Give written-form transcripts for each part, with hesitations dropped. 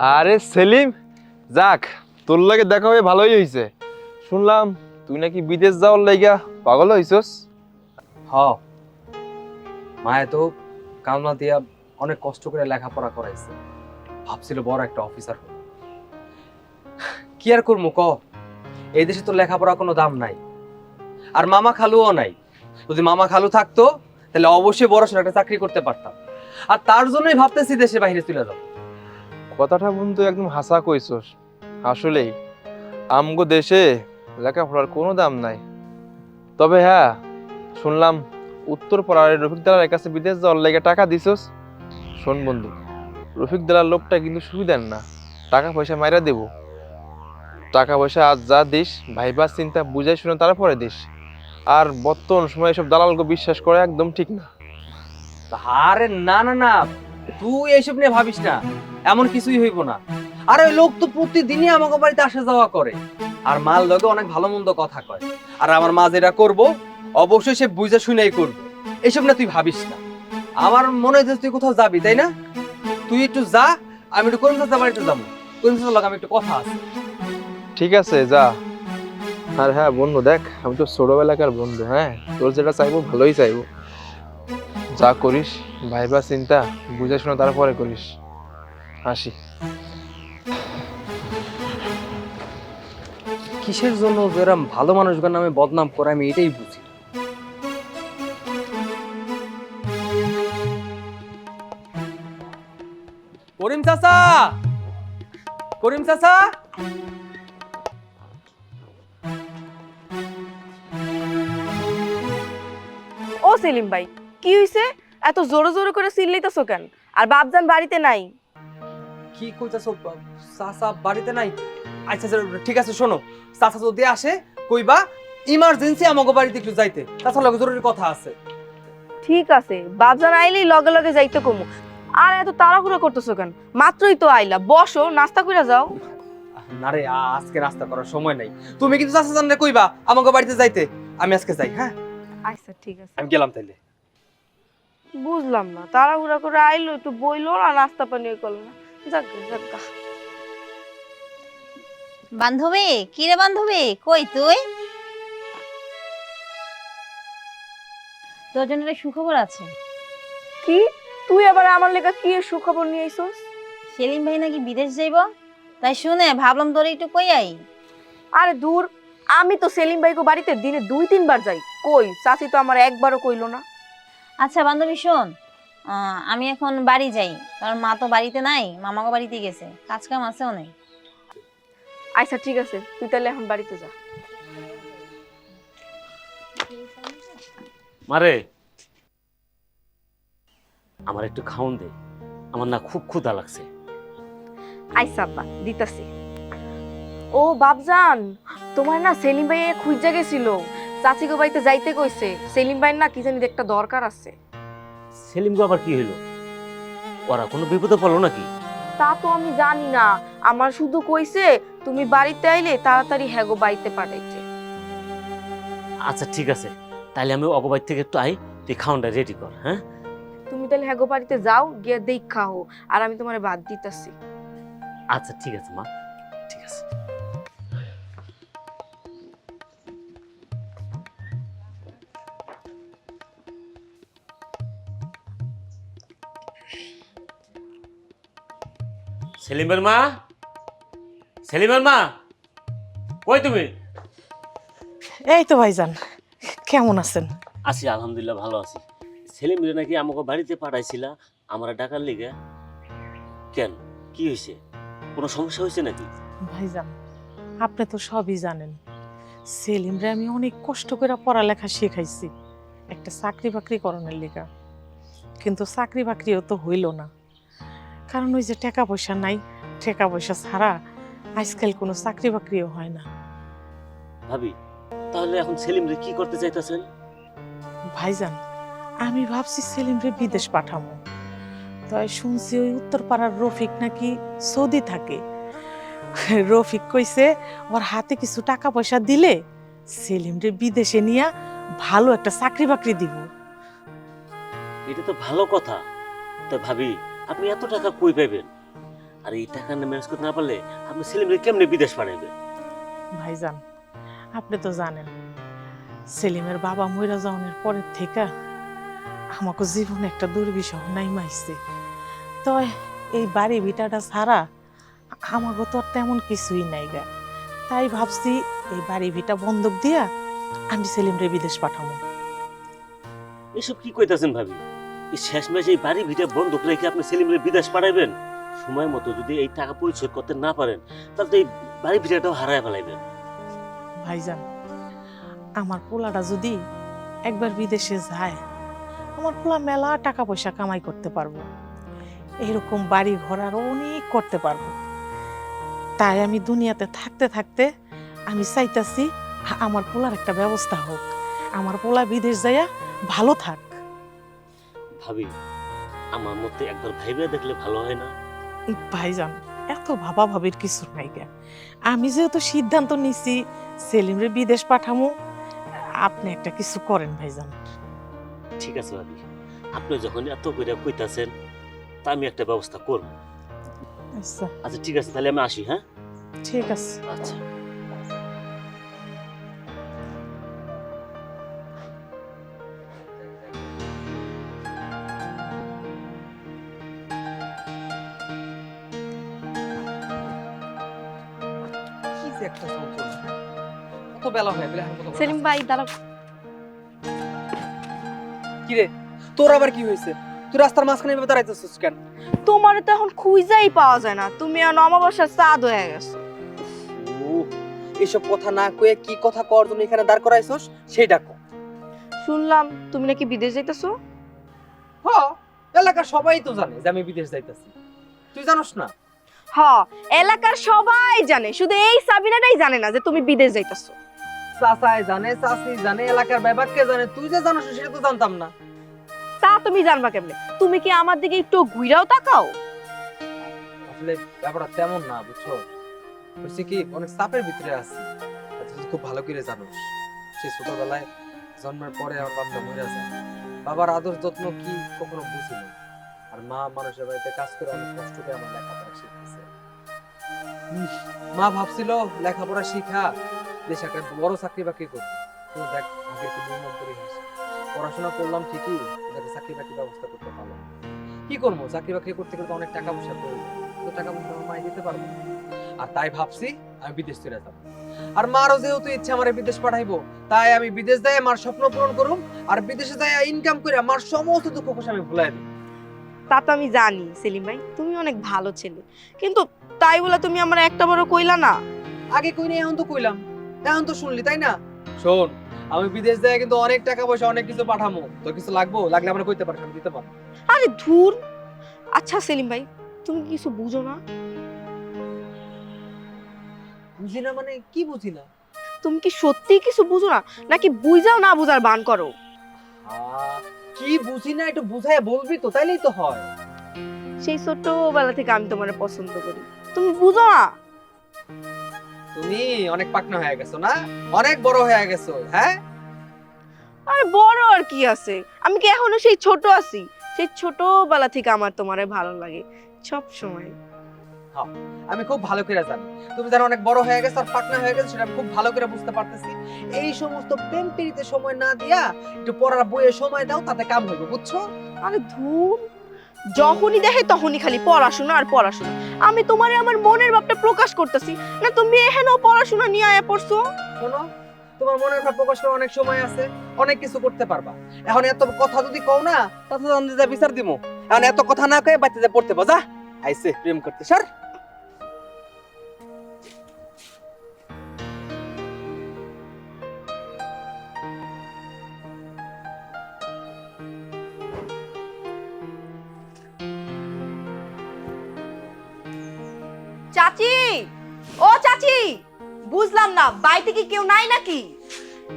আরে সেলিম, যাক তোর লাগে দেখা হয়ে ভালোই হয়েছে। শুনলাম তুই নাকি বিদেশ যাওয়ার লাইগা পাগল হইছস। হ, মায়ে তো কালনা দিয়া অনেক কষ্ট করে লেখাপড়া করাইছে, ভাবছিল বড় একটা অফিসার হবে। কি আর করবো ক, এই দেশে তো লেখাপড়া কোনো দাম নাই, আর মামা খালুও নাই। যদি মামা খালু থাকতো তাহলে অবশ্যই বড় সড়ো একটা চাকরি করতে পারতাম, আর তার জন্যই ভাবতেছি দেশে বাইরে চলে যাবো। কথাটা বন্ধু একদম হাসা কইছস। আসলেই আমগো দেশে লেখাপড়ার কোনো দাম নাই। তবে হ্যাঁ, শুনলাম উত্তর পাড়ার রফিক দালালের কাছে বিদেশ যাওয়ার লাইগা টাকা দিছস। শোন বন্ধু, রফিক দালাল লোকটা কিন্তু সুবিধার না, টাকা পয়সা মাইরা দেব। টাকা পয়সা আজ যা দিস ভাইবা চিন্তা বুঝাই শুনে তারপরে দিস। আর বর্তমান সময় এসব দালালকে বিশ্বাস করা একদম ঠিক না। আরে না না না, তুই এইসব নিয়ে ভাবিস না, এমন কিছুই হইব না। আরে ওই লোক তো প্রতিদিনই আমাকে বাড়িতে আসা যাওয়া করে, আর মার লগে অনেক ভালো মন্দ কথা কয়। আর আমার মা যেটা করবো অবশ্যই সে বুঝে শুনেই করবো। এইসব না তুই ভাবিস না। আমার মনে হচ্ছে তুই কোথাও যাবি, তাই না? তুই একটু যা, আমি একটু করিম চাচা বাড়িতে যাবো। করিম চাচার লগে আমি একটু কথা আছে। ঠিক আছে যা। আর হ্যাঁ বন্ধু দেখ, আমি তো ছোটবেলাকার বন্ধু, হ্যাঁ তোর যেটা চাইবো ভালোই চাইবো। যা করিস ভাইবা চিন্তা বুঝে শুনে তারপরে করিস। হাসি। কিসের জন্য এরম ভালো মানুষগুলোর নামে বদনাম করে, আমি এটাই বুঝি। করিম চাচা, করিম চাচা, ও সেলিম ভাই, কি হইছে? এত জোরে জোরে করে চিল্লাইতেছো কেন? আর বাপজান বাড়িতে নাই? কি কইতাছো? চাচা বাড়িতে নাই? আচ্ছা আচ্ছা, ঠিক আছে, শোনো, চাচা যদি আসে কইবা ইমার্জেন্সি আমাকে বাড়িতে একটু যাইতে, চাচার লগে জরুরি কথা আছে। ঠিক আছে, বাপজান আইলেই লগে লগে যাইতে কমু। আর এত তাড়াহুড়ো করতেছো কেন? মাত্রই তো আইলা, বসো, নাস্তা কইরা যাও। না রে, আজকে নাস্তা করার সময় নাই। তুমি কিন্তু চাচা জানলে কইবা আমাকে বাড়িতে যাইতে। আমি আজকে যাই, হ্যাঁ? আচ্ছা ঠিক আছে, আমি গেলাম তাইলে। বুঝলাম না, তাড়াহুড়া করে আইলো, একটু বইলো না, নাস্তা পানি করলো না। যাক যাক। বান্ধবী, কি রে বান্ধবী, কই তুই? তোর জন্য একটা সুখবর আছে। কি? তুই আবার আমার লেগা কি সুখবর নিয়ে আইছস? সেলিম ভাই নাকি বিদেশ যাইব, তাই শুনে ভাবলাম তোর একটু কই আই। আরে দূর, আমি তো সেলিম ভাইকে বাড়িতে দিনে 2-3 বার যাই। কই চাচি তো আমার একবারও কইলো না। আচ্ছা বান্ধবী শোন, আমি এখন বাড়ি যাই, কারণ মা তো বাড়িতে নাই, মামাকে বাড়িতে গেছে, কাজ কাম আছেও নাই। আচ্ছা ঠিক আছে, তুই তাহলে এখন বাড়িতে যা। মারে, আমার একটু খাওন দে, আমার না খুব ক্ষুধা লাগছে। আইসা আব্বা দিতাছি। ও বাপজান, তোমার না সেলিম ভাই খুঁজা গেছিল, চাচিকে বাড়িতে যাইতে কইছে। সেলিম ভাই না কি জানি একটা দরকার আছে। সেলিম গো আবার কি হইলো? ওরা কোনো বিপদে পড়লো নাকি? তা তো আমি জানি না, আমার শুধু কইছে তুমি বাড়িতে আইলে তাড়াতাড়ি হ্যাগো বাড়িতে পাঠাইতে। আচ্ছা ঠিক আছে, তাইলে আমি অগবাই থেকে একটু আই, তুই খাওনটা রেডি কর। হ্যাঁ তুমি তাহলে হ্যাগো বাড়িতে যাও, গিয়ে দেখা হো, আর আমি তোমার বাদ দিতাছি। আচ্ছা ঠিক আছে মা, ঠিক আছে। সেলিমের মা, সেলিমের মা, কই তুমি? এই তো ভাইজান, কেমন আছেন? আছি আলহামদুলিল্লাহ, ভালো আছি। সেলিম রে নাকি আমাকে বাড়িতে পাঠাইছিলা আমার ডাকার লিগে, কেন কি হয়েছে? কোনো সমস্যা হয়েছে নাকি? ভাইজান, আপনি তো সবই জানেন, সেলিমরে আমি অনেক কষ্ট করে পড়ালেখা শিখাইছি একটা চাকরি বাকরি করণের লেগা, কিন্তু চাকরি বাকরিও তো হইল না, কারণ ওই যে টাকা পয়সা নাই, টাকা পয়সা ছাড়া আজকাল কোনো চাকরি বাকরিও হয় না। ভাবি, তাহলে এখন সেলিম রে কি করতে চাইতেছেন? ভাইজান, আমি ভাবছি সেলিমরে বিদেশ পাঠাবো, তাই শুনছি ওই উত্তরপাড়ার রফিক নাকি সৌদি থাকে। রফিক কইছে ওর হাতে কিছু টাকা পয়সা দিলে সেলিমরে বিদেশে নিয়ে ভালো একটা চাকরি বাকরি দিব। এটা তো ভালো কথা। তো ভাবি, আপনি এত টাকা কই পাইবেন? আর এই টাকা ম্যানেজ করতে না পারলে আপনি সেলিমরে কেমনে বিদেশ পাঠাইবেন? ভাইজান, আপনি তো জানেন সেলিমের বাবা মইরা যাওয়ার পরের থেকে আমাকে জীবনে একটা দুর্বিষহ নাইমাইছে। তো এই বাড়ি ভিটাটা ছাড়া আমাকে তো আর তেমন কিছুই নাই গা। তাই ভাবছি এই বাড়ি ভিটা বন্ধক দিয়া আমি সেলিমরে বিদেশ পাঠাবো। এসব কি কইতাছেন ভাবি? এই শেষ মাসে এই বাড়ি ভিটা বন্ধক রেখে আপনি সেলিমরে বিদেশ পাঠাইবেন? সময় মতো যদি এই টাকা পরিশোধ করতে না পারেন তাহলে তো এই বাড়ি ভিটাটাও হারায় ফেলাইবেন। ভাইজান, আমার পোলাটা যদি একবার বিদেশে যায়, আমার পোলা মেলা টাকা পয়সা কামাই করতে পারবো, এরকম বাড়ি ঘর আরো অনেক করতে পারবো। তাই আমি দুনিয়াতে থাকতে থাকতে আমি চাইতাছি আমার পোলার একটা ব্যবস্থা হোক, আমার পোলা বিদেশ যাইয়া ভালো থাক। ভাবি, আমার মতে একবার ভাইবে দেখলে ভালো হয় না? ভাইজান, এত ভাবা ভাবির কিছু নাই গে। আমি যেহেতু সিদ্ধান্ত নিছি সেলিমরে বিদেশ পাঠামু, আপনি একটা কিছু করেন ভাইজান। ঠিক আছে ভাবি, আপনি যখন এত করে কইতাছেন তা আমি একটা ব্যবস্থা করব। আচ্ছা, আচ্ছা ঠিক আছে, তাহলে আমি আসি। হ্যাঁ, ঠিক আছে। আচ্ছা। কি যে একটা যন্ত্রণা। কত বেলা হয়ে গেল, এখন কত সেলিম ভাই দাঁড়াও। কি রে, তোর আবার কি হয়েছে? তুই রাস্তার মাঝখানে এভাবে দাঁড়াইতেছিস কেন? তোমার তো এখন খুঁজাই পাওয়া যায় না, তুমি আর অমাবস্যার চাঁদ হয়ে গেছো। এসব কথা না কয়ে কি কথা কর জন্য এখানে দাঁড় করাইছস সেটা কর। শুনলাম তুমি নাকি বিদেশ যাইতেছো। হ্যাঁ, এলাকার সবাই তো জানে যে আমি বিদেশ যাইতাছি। তুই জানোস না? হ, এলাকার সবাই জানে, শুধু এই সাবিনাটাই জানে না যে তুমি বিদেশ যাইতেছো। চাচাই জানে, চাচি জানে, এলাকার ব্যাপারকে জানে, তুই যে জানোস সেটা তো জানতাম না। তা তুমি জানবা কেমনে? তুমি কি আমার দিকে একটু ঘুরাও তাকাও? আসলে ব্যাপারটা তেমন না, বুঝছো? বুঝছি কি, অনেক চাপের ভিতরে আছি। আর তুই খুব ভালো করে জানোস সেই ছোটবেলায় জন্মের পরে আমার বাবা মরে যায়। বাবার আদর যত্ন কি কখনো বুঝিনি। আর মা মানুষের বাড়িতে কাজ করে অনেক কষ্ট করে আমার লেখাপড়া শিখতেছে। মা ভাবছিল লেখাপড়া শিখা দেশে একটা বড় চাকরি বাকরি করবে, কিন্তু দেখ আগে একটু নির্মম করে হয়েছে। পড়াশোনা করলাম ঠিকই, কিন্তু চাকরি বাকরি ব্যবস্থা করতে পারলাম না। কি করবো, চাকরি বাকরি করতে গেলে তো অনেক টাকা পয়সা প্রয়োজন, তো টাকা পয়সা আমার মাই দিতে পারবো না। আর তাই ভাবছি আমি বিদেশ চলে যাবো। আর মারও যেহেতু ইচ্ছে আমার বিদেশ পাঠাইবো, তাই আমি বিদেশ যাই মার স্বপ্ন পূরণ করুম। আর বিদেশে যাই ইনকাম করে মার সমস্ত দুঃখ কষ্ট আমি ভুলাই দিই। তা তো আমি জানি সেলিম ভাই, তুমি অনেক ভালো ছেলে, কিন্তু তাই বলে তুমি আমার একটা বড় কইলা না। আগে কইনি, এখন তো কইলাম, এখন তো শুনলি, তাই না? শোন, আমি বিদেশ যাই কিন্তু অনেক টাকা পয়সা অনেক কিছু পাঠামো। তোর কিছু লাগবো, লাগলে আমরা কইতে পারবো, আমি দিতে পারবো। আরে ধুর। আচ্ছা সেলিম ভাই, তুমি কিছু বুঝো না? বুঝি না মানে কি বুঝি না? তুমি কি সত্যি কিছু বুঝো না, নাকি বুঝাও না বুঝার বান করো? কি বুঝি না একটু বুঝায় বলবি তো, তাইলেই তো হয়। সেই ছোটবেলা থেকে আমি তোমারে পছন্দ করি, তুমি বুঝো না? তুমি অনেক পাকনা হয়ে গেছো না, অনেক বড় হয়ে গেছো। হ্যাঁ, আরে বড় আর কি আছে, আমি কি এখনো সেই ছোট আছি? সেই ছোটবেলা থেকে আমার তোমারে ভালো লাগে সব সময়। আমি খুব ভালো করে জানি তুমি যেন অনেক বড় হয়ে গেছো আর পাকনা হয়ে গেছো, সেটা আমি খুব ভালো করে বুঝতে পারতেছি। এই সমস্ত প্রেম প্রীতিতে সময় না দিয়া একটু পড়ার বইয়ে সময় দাও, তাতে কাম হবে, বুঝছো? আরে ধুর, যখনই দেখে তখনই খালি পড়াশোনা আর পড়াশোনা। আমি তোমারে আমার মনের ভাবটা প্রকাশ করতেছি না, তুমি এখানেও পড়াশোনা নিয়ে আয়া পড়ছো। শোনো, তোমার মনের ভাব প্রকাশ করার অনেক সময় আছে, অনেক কিছু করতে পারবা। এখন এত কথা যদি কও না, তাতে জানতে যা বিচার দিমু। এখন এত কথা না কয়ে বাচ্চা যা পড়তে যা, আইছে প্রেম করতে স্যার। চাচি, ও চাচি, বুঝলাম না বাড়িতে কি কেউ নাই নাকি?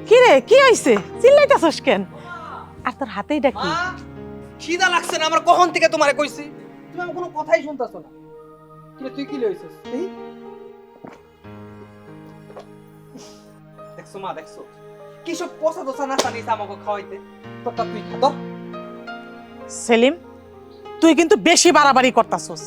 কি রে, কি হইছে? চিল্লাইতাছস কেন? আর তোর হাতেই ডাকি? খিদা লাগছে না আমার, কখন থেকে তোমারে কইছি, তুমি আমার কোনো কথাই শুনতাছো না। কি রে, তুই কি লইছিস? দেখছো মা, দেখছো কি সব পচা দোসা না জানিস আমাকে খাওয়াইতে। তোরটা তুই খা তো। সেলিম, তুই কিন্তু বেশি বাড়াবাড়ি করতাছস।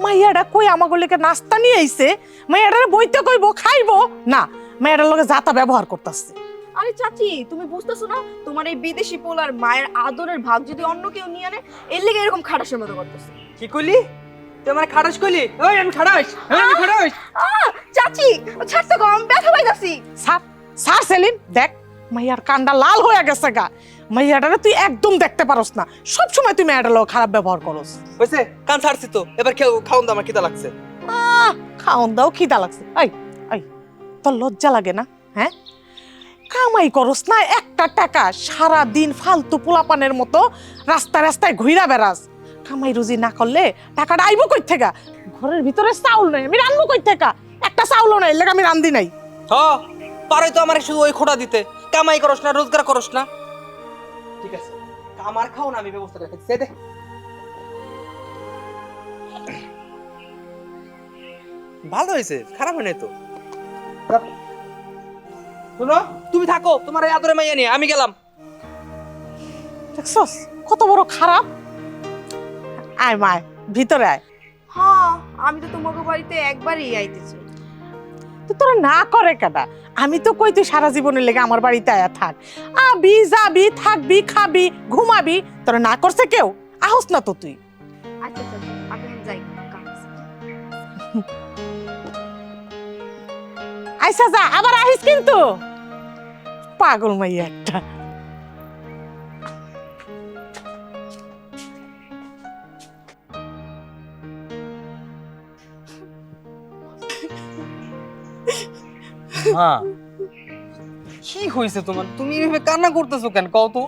মাইয়াটা কই আমাগো লেগে নাস্তা নিয়ে আইছে, মাইয়াটারে বইতে কইবো খাইবো না, মাইয়াটার লগে যাতা ব্যবহার করতেছে। আরে চাচি, তুমি বুঝতেছো না তোমার এই বিদেশি পোলার মায়ের আদরের ভাগ যদি অন্য কেউ নিয়ে আনে, এর লেগে এরকম খাটাসের মতো করতেছে। কি কইলি তুই আমার খাটাস কইলি? ওই আমি খাটাস, আমি খাটাস। চাচি ছাড়তে গো, আমি ব্যথা পাইতাছি। স্যার স্যার সেলিম দেখ, মাইয়ার কান্ডা লাল হয়ে গেছে গা। মাইয়াটারে তুই একদম দেখতে পারস না, সব সময় তুই মাইয়াটার লগে খারাপ ব্যবহার করস। হইছে, কান ছাড়ছি তো, এবার খাওন দাও, আমার খিদা লাগছে। খাওন দাও, খিদা লাগছে। এই এই তোর লজ্জা লাগে না? হ্যাঁ, কামাই করস না একটা টাকা, সারা দিন ফালতু পোলাপানের মতো রাস্তায় রাস্তায় ঘুইরা বেড়াস। কামাই রুজি না করলে টাকাটা আইবো কই থেকে? ঘরের ভিতরে চাউল নাই, আমি রান্নু কই থেকে? একটা চাউলও নাই, লেগে আমি রান্ধি নাই। হ্যাঁ, পারে তো আমার শুধু ওই খোটা দিতে, কামাই করস না, রোজগার করস না। ঠিক আছে, আমার খাও না, আমি ব্যবস্থা রাখছি। দে ভালো হয়েছে, খারাপ হয় নাই তো। শোনো, তুমি থাকো তোমার এই আদরে মাইয়া নিয়ে, আমি গেলাম। দেখছস কত বড় খারাপ। আয় মায়, ভিতরে আয়। হ্যাঁ, আমি তো তোমাকে বাড়িতে একবারই আইতেছি। তো তোরা না করে কেডা? আমি তো কই তুই সারা জীবনের লেগে আমার বাড়িতে আয়া থাক, আবি যাবি, থাকবি, খাবি, ঘুমাবি, তোরা না করছে কেউ? আহস না তো তুই। আচ্ছা চাচি, আমি এখন যাই, কাজ আছে। আইসা যা, আবার আহিস কিন্তু। পাগল মাইয়া একটা। হ্যাঁ, কি হয়েছে তোমার? তুমি এভাবে কান্না করতেছো কেন কও তো?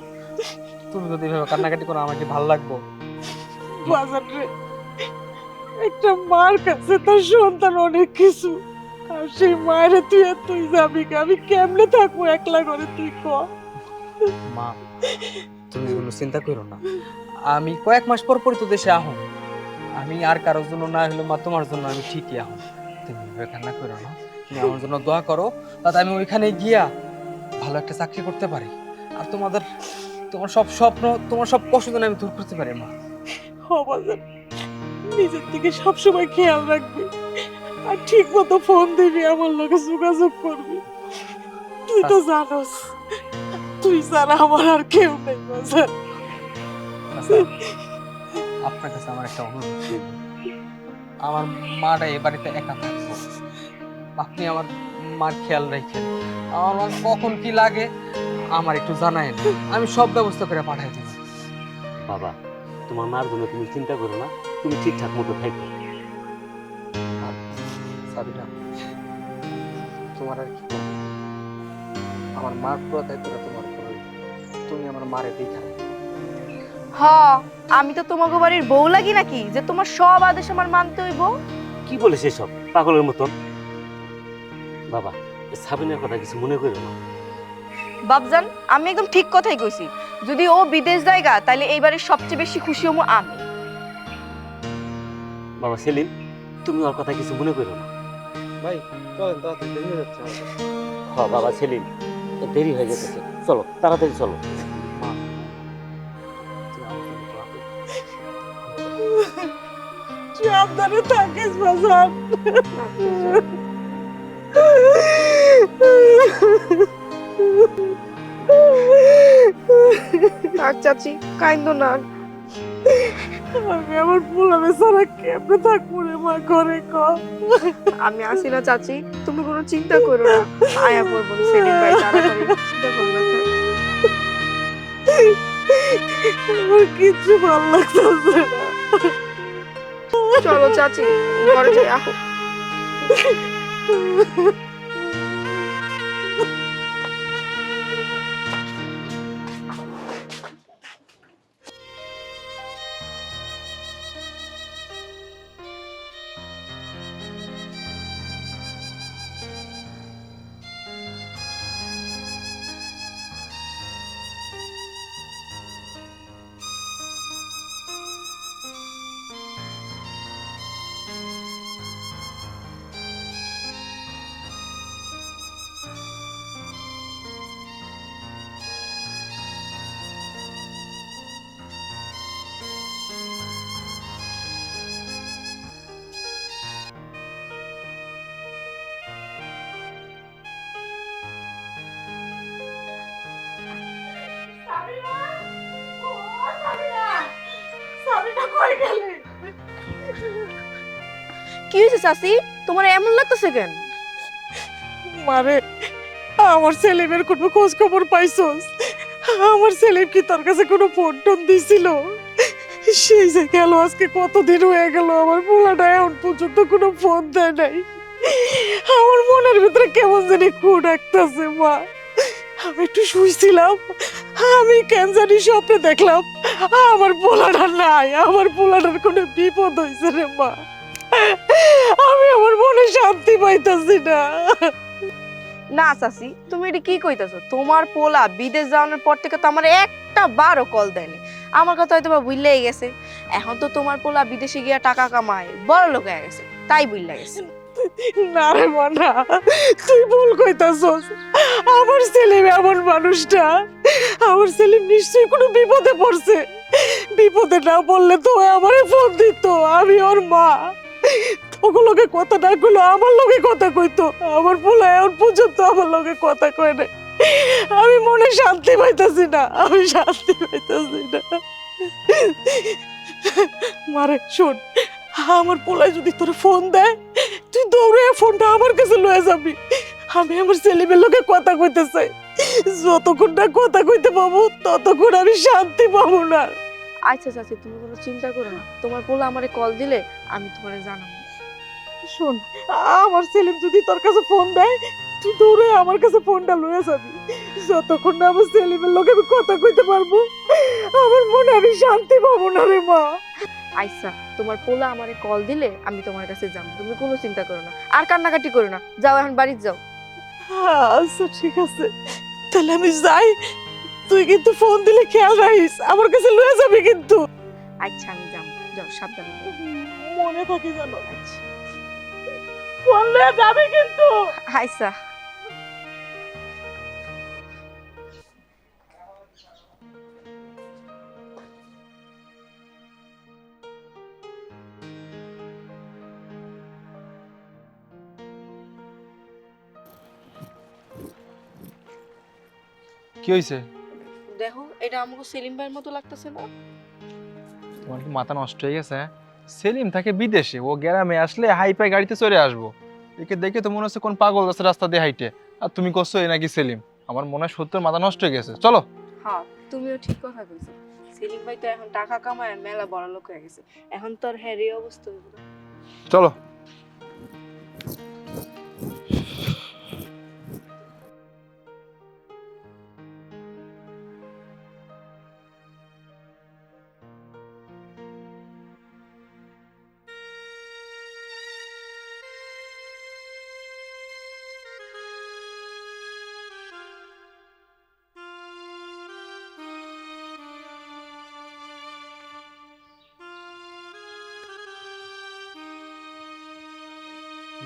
তুমি যদি এভাবে কান্নাকাটি করো আমাকে ভালো লাগবো? বাজার রে, একটা মার কাছে তার সন্তান অনেক কিছু, আর সেই মায়ের তুই যাবি, আমি কেমনে থাকবো একলা করে? তুই ক। মা, তুমি কোনো চিন্তা করো না, আমি কয়েক মাস পর পরই তো দেশে আহম। আমি আর কারোর জন্য না হলো মা, তোমার জন্য আমি ঠিকই আহম। তুমি এভাবে কান্না করো না, তুমি আমার জন্য দোয়া করো, তাতে আমি ওইখানে গিয়া ভালো একটা চাকরি করতে পারি, আর তোমার সব স্বপ্ন, তোমার সব কষ্ট যেন আমি দূর করতে পারি। মা, বাজার, নিজের দিকে সবসময় খেয়াল রাখবি, আর ঠিক মতো ফোন দিবি, আমার লোকে যোগাযোগ করবি। তুই তো জানোস তুই ছাড়া আমার আর কেউ নেই বাজার। আচ্ছা, আপনার কাছে আমার একটা অনুরোধ ছিল, আমার মাটা এ বাড়িতে একা থাকবো, আপনি আমার মার খেয়াল রাখেন। আমার মা কখন কি লাগে আমার একটু জানায়েন, আমি সব ব্যবস্থা করে পাঠাই দেব। বাবা, তোমার মার জন্য তুমি চিন্তা করো না, তুমি ঠিকঠাক মতো থাকো। সাবিনা, তোমার আর কি বলবো? আমার মার পুরো দায়িত্বটা তোমার উপর, তুমি আমার মারে দেখা। হ্যাঁ, আমি তো তোমাকে বাড়ির বউ লাগি নাকি যে তোমার সব আদেশ আমার মানতে হইব? কি বলে সেসব পাগলের মতন? বাবা, সাবিনার কথা কিছু মনে করো না। বাবজান, আমি একদম ঠিক কথাই কইছি। যদি ও বিদেশ জায়গা, তাহলে এইবারে সবচেয়ে বেশি খুশি হবো আমি। বাবা সেলিম, তুমি ওর কথা কিছু মনে করো না। ভাই চলেন, তাড়াতাড়ি দেরি হয়ে যাচ্ছে আমাদের। হ্যাঁ বাবা সেলিম, দেরি হয়ে যেতেছে, চলো তাড়াতাড়ি চলো। মা, তুমি আমার জন্য দোয়া করো। সাবধানে থাকিস বাজার। আর চাচি কাইন্দ না, আমি আমার পোলা বেচারা কেমনে থাকবো রে মা, ঘরে ক। আমি আসি না চাচি, তুমি কোনো চিন্তা করো না। আয়া পড়বো সেলিম ভাই, তাড়াতাড়ি চিন্তা করবে না। আমার কিচ্ছু ভালো লাগতেছে না। চলো চাচি, ঘরে যাই। আহো। কি হয়েছে চাচি, তোমার এমন লাগতেছে কেন? মারে, আমার সেলিমের কোনো খোঁজ খবর পাইছস? আমার সেলিম কি তোর কাছে কোনো ফোন টোন দিছিল? সেই যে গেল, আজকে কতদিন হয়ে গেল, আমার পোলাটা এখন পর্যন্ত কোনো ফোন দেয় নাই। আমার মনের ভিতরে কেমন জানি খুন ডাকতেছে মা। আমি একটু শুইছিলাম, আমি কেন জানি স্বপ্নে দেখলাম আমার পোলাটা নাই, আমার পোলাটার কোনো বিপদ হয়েছে রে মা। আমি আমার মনে শান্তি পাইতাছি না। না চাচি, তুমি এটা কি কইতাছো? তোমার পোলা বিদেশ যাওয়ার পর থেকে তো আমার একটা বারও কল দেয়নি। আমার কথা হয়তো বা ভুললেই গেছে। এখন তো তোমার পোলা বিদেশে গিয়া টাকা কামায়, বড় লোক হয়ে গেছে, তাই ভুললে গেছে। না রে মা, না, তুই ভুল কইতাছস। আমার সেলিম এমন মানুষটা, আমার সেলিম নিশ্চয়ই কোনো বিপদে পড়ছে। বিপদে না পড়লে তো আমারে ফোন দিত, আমি ওর মা। তোর লগে কথা না কইলো আমার লগে কথা কইতো। আমার পোলা এখন পর্যন্ত আমার লগে কথা কয় না। আমি মনে শান্তি পাইতাছি না, আমি শান্তি পাইতাছি না। মারে শোন, আমার পোলায় যদি তোর ফোন দেয়, তুই দৌড়ে ফোনটা আমার কাছে লয়ে যাবি। আমি আমার ছেলেমেয়ের লোকে কথা কইতে চাই। যতক্ষণ না কথা কইতে পাবো ততক্ষণ আমি শান্তি পাবো না। আচ্ছা চাচি, তুমি কোনো চিন্তা করো না, তোমার পোলা আমারে কল দিলে আমি তোমারে জানাবো। শোন, আমার সেলিম যদি তোর কাছে ফোন দেয়, তুই দৌড়ে আমার কাছে ফোনটা লয়ে যাবি। যতক্ষণ না আমার সেলিমের লোকে আমি কথা কইতে পারবো, আমার মনে আমি শান্তি পাবো না রে মা। আচ্ছা, তোমার পোলা আমারে কল দিলে আমি তোমার কাছে যাবো, তুমি কোনো চিন্তা করো না, আর কান্নাকাটি করো না। যাও, এখন বাড়ি যাও। আচ্ছা ঠিক আছে, তাহলে আমি যাই। তুই কিন্তু ফোন দিলে খেয়াল রাখিস, আমার কাছে লয়ে যাবি কিন্তু। আচ্ছা, আমি যাবো, যাও সাবধানে। মনে থাকি জানো, আচ্ছা ফোন লয়ে যাবি কিন্তু। আচ্ছা। কি হয়েছে? দেখো, এটা আমাকে সেলিম ভাইয়ের মতো লাগতেছে না? তোমার কি মাথা নষ্ট হয়ে গেছে? সেলিম থাকে বিদেশে, ও গ্রামে আসলে হাই ফাই গাড়িতে চলে আসবো। একে দেখে তো মনে হচ্ছে কোন পাগল আছে রাস্তা দিয়ে হাইটে, আর তুমি করছো এই নাকি সেলিম। আমার মনে হয় সত্যি মাথা নষ্ট হয়ে গেছে। চলো। হ্যাঁ, তুমিও ঠিক কথা কইছো। সেলিম ভাই তো এখন টাকা কামায় আর মেলা বড় লোক হয়ে গেছে, এখন তো আর হ্যাঁ এই অবস্থা হইব না। চলো।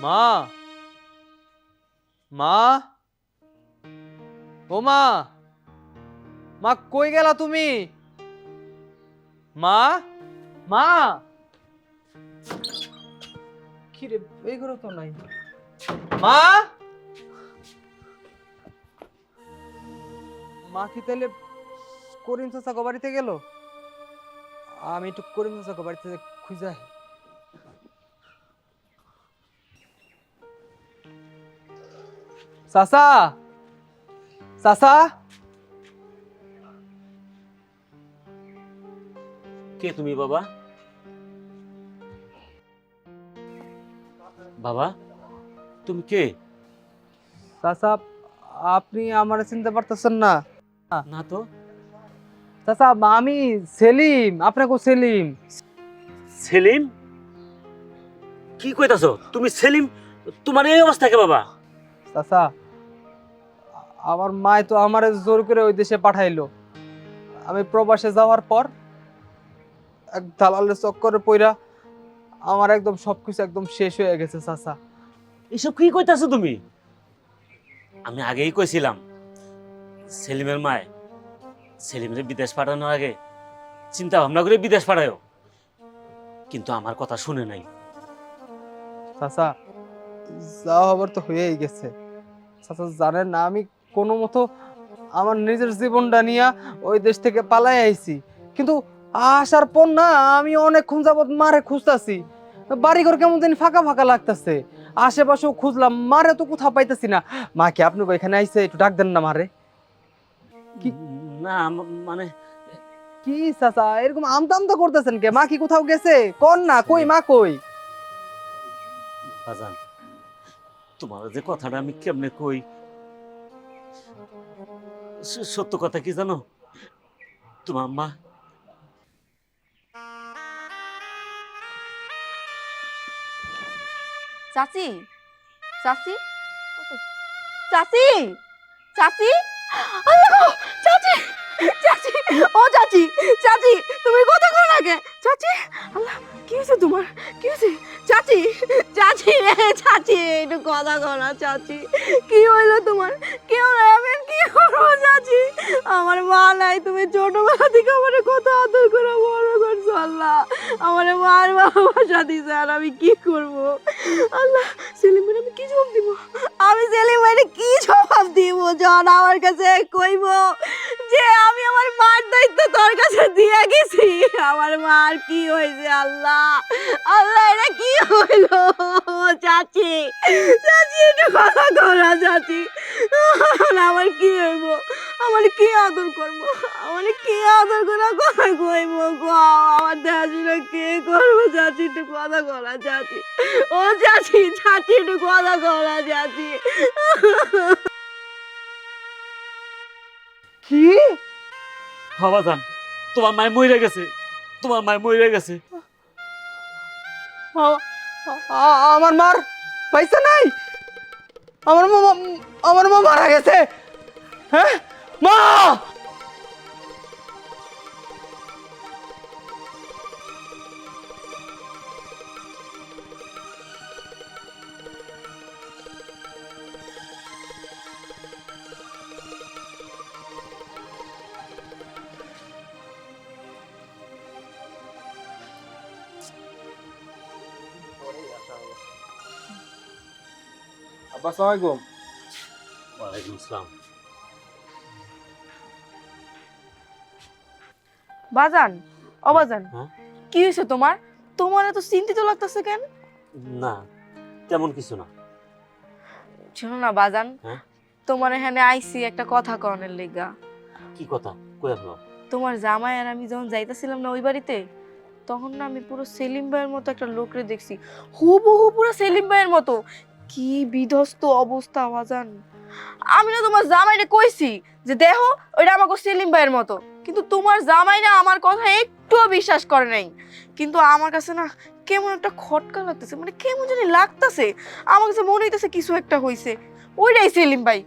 মা, মা, ও মা, মা কই গেলা তুমি? মা, মা, কি রে, এই ঘরে তো নাই। মা, মা কি তাহলে করিম চাচা বাড়িতে গেল? আমি একটু করিম চাচা বাড়িতে খুঁজাই। চাচা, চাচা, কে তুমি বাবা? বাবা তুমি কে? চাচা, আপনি আমার চিনতে পারতেছেন না? না তো। চাচা, আমি সেলিম, আপনাকে সেলিম। সেলিম? কি কইতাছো তুমি? সেলিম তোমার এই অবস্থা কে বাবা? চাচা, আমার মায় তো আমার জোর করে ওই দেশে পাঠাইলো। আমি প্রবাসে যাওয়ার পর এক দালালের চক্করে পইরা আমার একদম সবকিছু একদম শেষ হয়ে গেছে চাচা। এসব কি কইতাছো তুমি? আমি আগেই কইছিলাম সেলিমের মায় সেলিমের বিদেশ পাঠানোর আগে চিন্তা ভাবনা করে বিদেশ পাঠায়ও, কিন্তু আমার কথা শুনে নাই। চাচা, যা হবার তো হয়েই গেছে। চাচা জানেন না, আমি কোনো মতো আমার নিজের জীবনটা নিয়ে ওই দেশ থেকে পালাই আইছি, কিন্তু আসার পর না আমি অনেকক্ষণ যাবত মারে খুঁজতাছি, বাড়িঘর কেমন জানি ফাঁকা ফাঁকা লাগতাছে, আশেপাশেও খুঁজলাম, মারে তো কোথাও পাইতাছি না। মা কি আপনি এখানে আইছে, একটু ডাক দেন না মারে। কি? না মানে কি চাচা এরকম আমতা আমতা করতেছেন কে? মা কি কোথাও গেছে? কোন না, কই মা কই? বাজান, তোমার যে কথাটা আমি কেমনে কই, সত্য কথা কি জানো, তোমার মা চাচি, চাচি, চাচি, চাচি, আল্লাহ গো, চাচি, চাচি, ও চাচি, চাচি, তুমি কথা কো লাগে? চাচি, আল্লাহ, কি হয়েছে তোমার? কি হয়েছে? চাচি, চাচি, চাচি, একটু কথা কো না চাচি, কি হইলো তোমার? কেউ নাই, আমি আর কি করবো চাচি? আমার মা নাই, তুমি ছোটবেলা থেকে আমার কত আদর করে বড় করছো আল্লাহ, আমার মার ভালোবাসা দিছে, আর আমি কি করবো আল্লাহ? সেলিম ভাই আমি কি জবাব দিব? আমি সেলিম ভাইরে কি জবাব দিব যখন আমার কাছে কইব যে আমি আমার মার দায়িত্ব তোর কাছে দিয়ে গেছি? আমার মার কি হয়েছে আল্লাহ? আল্লাহ এটা কি হইলো? চাচি, চাচি একটু কথা করা চাচি, আমার কি হইব? আমার কি আদর করবো? আমার কি আদর করা কথা কইব গো? আমার দেখাশোনা কে করবো চাচি? একটু কথা করা চাচি, ও চাচি, চাচি একটু কথা করা চাচি। কি? হ্যাঁ বাজান, তোমার মায় মরে গেছে, তোমার মায় মরে গেছে। আমার মার পয়সা নাই? আমার মা মারা গেছে? হ্যাঁ মা! আব্বা আসসালামু আলাইকুম। ওয়ালাইকুম আসসালাম। বাজান, ও বাজান, হ্যাঁ? কি হয়েছে তোমার? তোমার এত চিন্তিত লাগতেছে কেন? না তেমন কিছু না। শোনো না বাজান, হ্যাঁ? তোমার এখানে আইছি একটা কথা কনের লেগা। কি কথা কই আসলো? তোমার জামাই আর আমি যখন যাইতাছিলাম না ওই বাড়িতে, তখন না আমি পুরো সেলিম ভাইয়ের মতো একটা লোকরে দেখছি, হুবহু পুরো সেলিম ভাইয়ের মতো। কি বিধ্বস্ত অবস্থা বাজান। আমি না তোমার জামাইরে কইছি যে দেখো ওইটা আমাকে সেলিম ভাইয়ের মতো, কিন্তু তোমার জামাই না আমার কথা একটুও বিশ্বাস করে নাই। কিন্তু আমার কাছে না কেমন একটা খটকা লাগতেছে, মানে কেমন জানি লাগতেছে, আমার কাছে মনে হইতেছে কিছু একটা হইছে। ওইটাই সেলিম ভাই।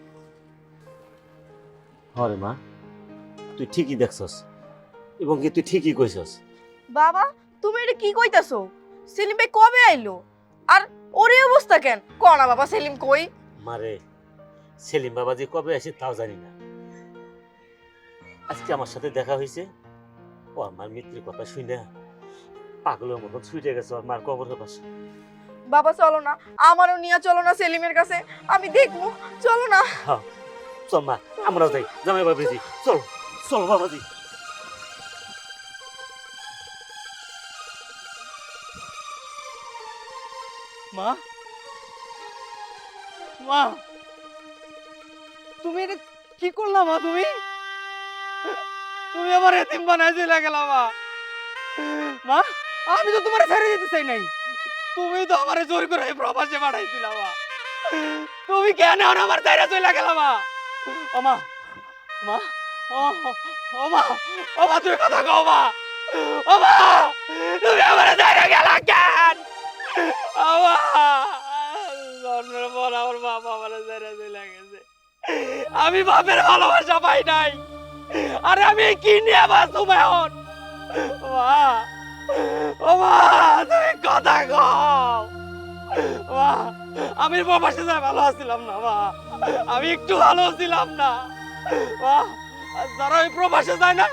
হরে মা, তুই ঠিকই দেখছস এবং কি তুই ঠিকই কইছস। বাবা তুমি এটা কি কইতাছো? সেলিম ভাই কবে আইলো? আর ওর এই অবস্থা কেন? ক না বাবা, সেলিম কই? মারে, সেলিম বাবা যে কবে আসে তাও জানি না। আজকে আমার সাথে দেখা হয়েছে, ও আমার মৃত্যুর কথা শুনে পাগলের মতন ছুটে গেছে ওর মার কবরের পাশে। বাবা চলো না, আমারও নিয়ে চলো না সেলিমের কাছে, আমি দেখবো, চলো না। হ্যাঁ চল মা, আমরাও যাই, জামাই বাবাজি, চল চল বাবাজি। মা, মা, তুমি এটা কি করলা মা? তুমি তুমি আমার এতিম বানাই চলে গেলা মা। মা আমি তো তোমার ছেড়ে যেতে চাই নাই, তুমি তো আমার জোর করে এই প্রবাসে পাঠাইছিলা মা। তুমি কেন আর আমার ছেড়ে চলে গেলা মা? ও মা, মা, ও মা, ও মা তুমি কথা কও মা। ও মা তুমি আমার ছেড়ে গেলা কেন? ও মা, জন্মের পর আমার বাবা আমার ছেড়ে চলে গেছে, আমি বাপের ভালোবাসা পাই নাই, আর আমি কি নিয়ে বাঁচব এখন? মা, ও মা তুমি কথা কও মা। আমি প্রবাসে যাই ভালো আছিলাম না মা, আমি একটু ভালো ছিলাম না মা। আর যারা ওই প্রবাসে যায় না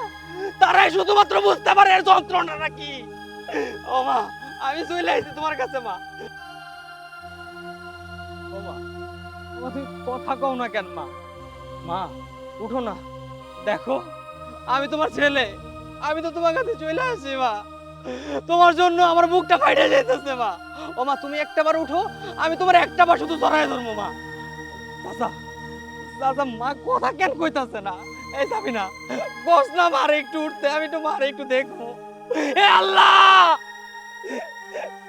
তারাই শুধুমাত্র বুঝতে পারে এর যন্ত্রণাটা কি। ও মা আমি চলে আইছি তোমার কাছে মা। ও মা, তুমি কথা কও না কেন মা? মা উঠো না, দেখো আমি তোমার ছেলে, আমি তো তোমার কাছে চলে আসি মা, তোমার জন্য আমার বুকটা ফাইটে যেতেছে মা। ও মা, তুমি একটাবার উঠো, আমি তোমার একটাবার শুধু জড়াই ধরবো মা। চাচা, চাচা, মা কথা কেন কইতাছে না? এই যাবি না, বস না মারে একটু উঠতে, আমি তো মারে একটু দেখবো। এ আল্লাহ,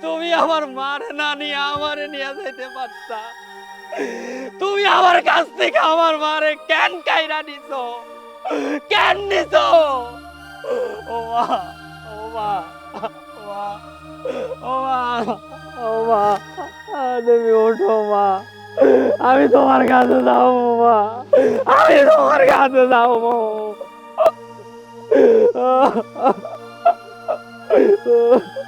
তুমি আমার মারে না নিয়ে আমারে নিয়ে যাইতে পারতা, তুমি আমার কাছ থেকে আমার মারে কেন কাইরা নিছো, কেন নিছো? ও মা, ও মা, ও মা, ও মা, ও মা, তুমি ওঠো মা, আমি তোমার কাছে যাবো মা, আমি তোমার কাছে যাবো। Oh